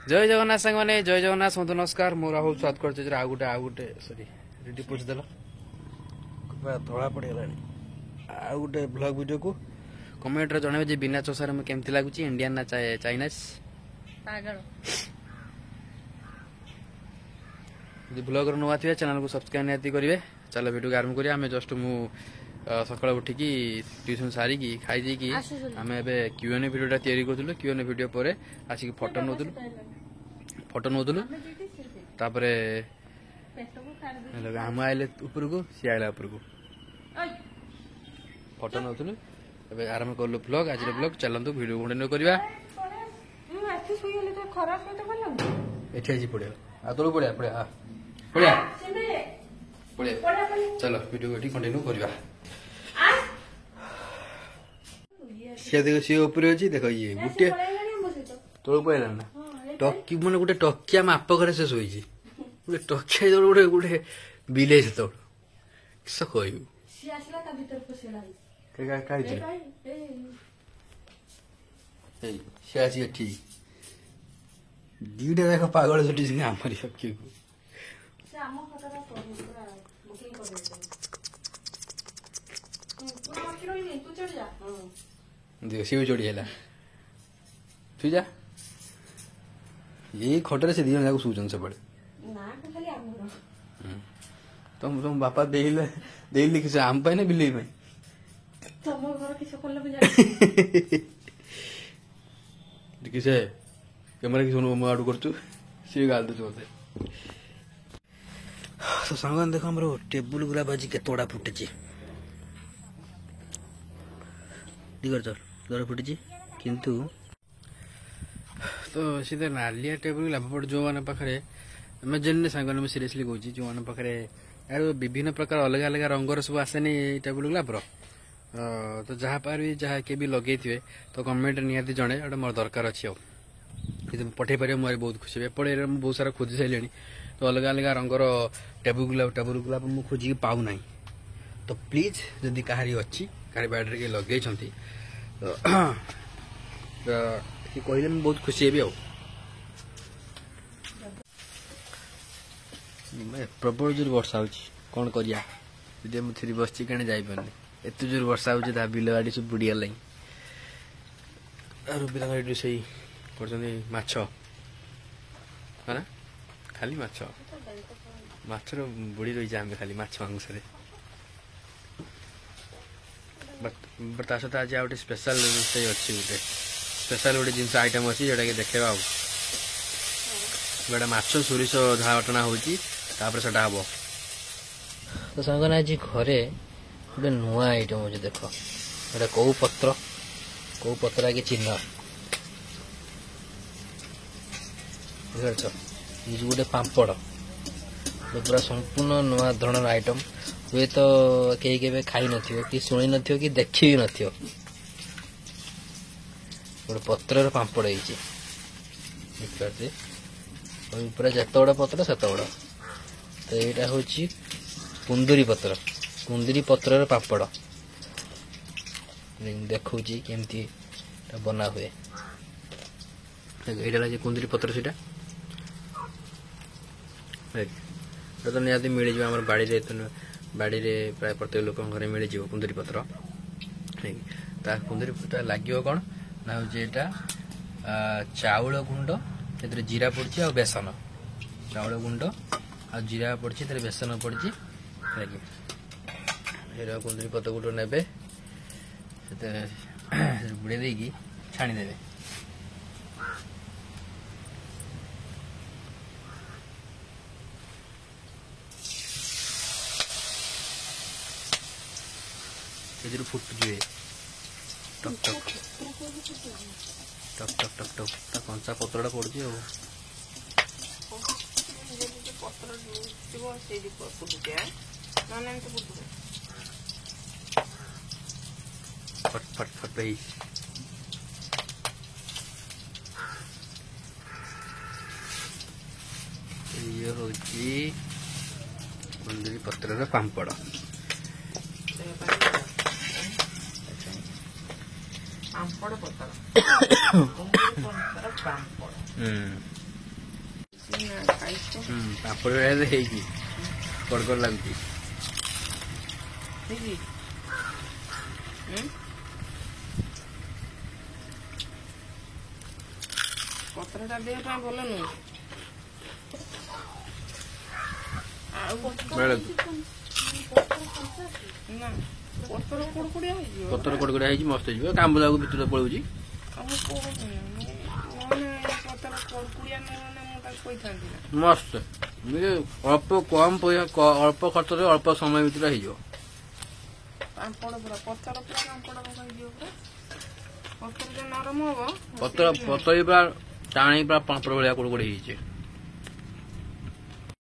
जय जगन्नाथ सांग मैंने जय जगन्नाथ समस्त नमस्कार मो राहुल स्वाद कर आउ गोटे सरी रेडी पोछदेल धड़ा पड़गला आउ गोटे ब्लॉग वीडियो को कमेंट जनइबे जे बिना चोसार में केमती लगुच इंडियन ना चाइनाज ब्लॉगर नुआ थे चैनल को सब्सक्राइब निहाती करेंगे। चलो वीडियो आरंभ करिया आम जस्ट मु सकाळ उठिकी ट्यूशन सारिकी खाई देकी आम ए क्यूएनए वीडियोटा तैयारी करूँ क्यूएनए वीडियो पर आसिक फोटो नौलु तापर आम आइले ऊपर को सी आइला ऊपर को फोटो नौलु ए आरंभ कलु ब्लॉग आज ब्लॉग चलतु वीडियो कंटिन्यू करवा एठी पड़े आ तलू पड़े पड़े पड़े पड़े चलो वीडियो एठी कंटिन्यू करवा सी देख सी ऊपर अच्छी देख ये गोटे तलू पड़ा ना टकी मैंने गोटे टकिया माप घर से शोची गोटे टकिया गोटे गोटे बिले से किस कहू सी आसी एठी दीटा देख पागल छुटी आमरी टकी को देख सी भी चढ़ी है तु जा यही खटर से दिजन जाक शूचन से पड़े तुम तुम बापा देले किसी आम पाए ना बिल्ली में किसे कैमरा किसी मो आड़ कर सी गाल दे मत तो सांग देख आम टेबुल गुला बाजी केतोड़ा फुटी दर फुटी किंतु तो सीधे नालिया टेबुल गुला जो मैंने पाखे इमेजिन सांग सीरियसली कहूँ जो मैंने पाखे यार विभिन्न प्रकार अलग अलग रंगर सब आसेनी टेबुल गुलापर तो जहाँ पार भी जहाँ के भी लगे थे तो कमेंट निहाती जड़े गोटे मोर दरकार अच्छी पठे पारे मुझे बहुत खुशी एपटे बहुत सारा खोजी सारे तो अलग अलग रंगर टेबुल गुलाप मुझे खोजिक पाऊना तो प्लीज जदि कहारी अच्छी कहारी बाड़ी के लगे तो कहले मुझे बहुत खुशी हेबी प्रबल जोर वर्षा हो कौन करिया मुझे बस कहीं जापारे एत जोर वर्षा हो बिल बाड़ी सब बुड़ी गल पिला से माछ है ना खाली माछ माछर बुड़ी रही आम खाली माछ मांसरे बट ता सहित आज गोटे स्पेशल रोषे अच्छी गोटे स्पेशल गोटे जिन आइटम अच्छी जोटा कि देखा गोटे माछ सोरिष झाटना होपर से हम तो सांगने आज घरे गोटे नुआ आइटम अच्छे देख गोटे कौ पत्र आगे चिन्ह ये गोटे पापड़ पूरा संपूर्ण नुआ धरण आइटम हुए तो कहीं के खाई न कि शुणी न कि देखी भी न गोटे पत्र पापड़ पूरा जिते बड़ा पत्र सेत बड़ा तो यहाँ हूँ कुंदुरी पत्र पापड़ देखा केमती बना हुए यहाँ कुंदुरी पत्र से तो निहाती मिल जाए बाड़ी प्राय प्रत्येक लोक घर मिल जाए कुंदुरी पत्र कुंदुरी पत्र लगे कौन ना हूँ चाउल गुंड जीरा पड़ी आ बेसन चाउल गुंड आ जीरा पड़ी बेसन पड़ी कुंदुरी पत्र गुट ने बुड़े देकी छाणीदे फुटुए टक टक टक टक टक टक कंचा पत्रटा पड़ुची फट फट फट ये हूँ कुंदुरी पत्र पापड़ ପାମ୍ପଡ଼ ଭଳିଆ ହେଇଛି କଡ଼କଡ଼ ଲାଗୁଛି। ପତ୍ରଟା ଦେହ ପାଇଁ ଭଲ ନୁହେଁ। ଆଉ ନା ପତ୍ର କୁଡ଼କୁଡ଼ିଆ ହେଇଯିବ। ପତ୍ର କଡ଼କଡ଼ିଆ ହେଇଛି ମସ୍ତ ହେଇଯିବ। କାମ୍ବୁଲାକୁ ଭିତରେ ପଳଉଛି। ପତ୍ର କୁଡ଼କୁଡ଼ିଆ ନହେଲେ ମୁଁ ତାକୁ କହିଥାନ୍ତି ନା। ମସ୍ତ ଅଳ୍ପ କମ୍ ପଇସା ଅଳ୍ପ ଖର୍ଚ୍ଚରେ ଅଳ୍ପ ସମୟ ଭିତରେ ହେଇଯିବ। ପାମ୍ପଡ଼ ପୁରା ପତ୍ର ପୁରା ପାମ୍ପଡ଼ ହେଇଯିବ ପୁରା। ପତ୍ର ନରମ ହବ। ପତ୍ର ପୁରା ଟାଣି ପୁରା ପାମ୍ପଡ଼ ଭଳିଆ କୋଡି ହେଇଛି।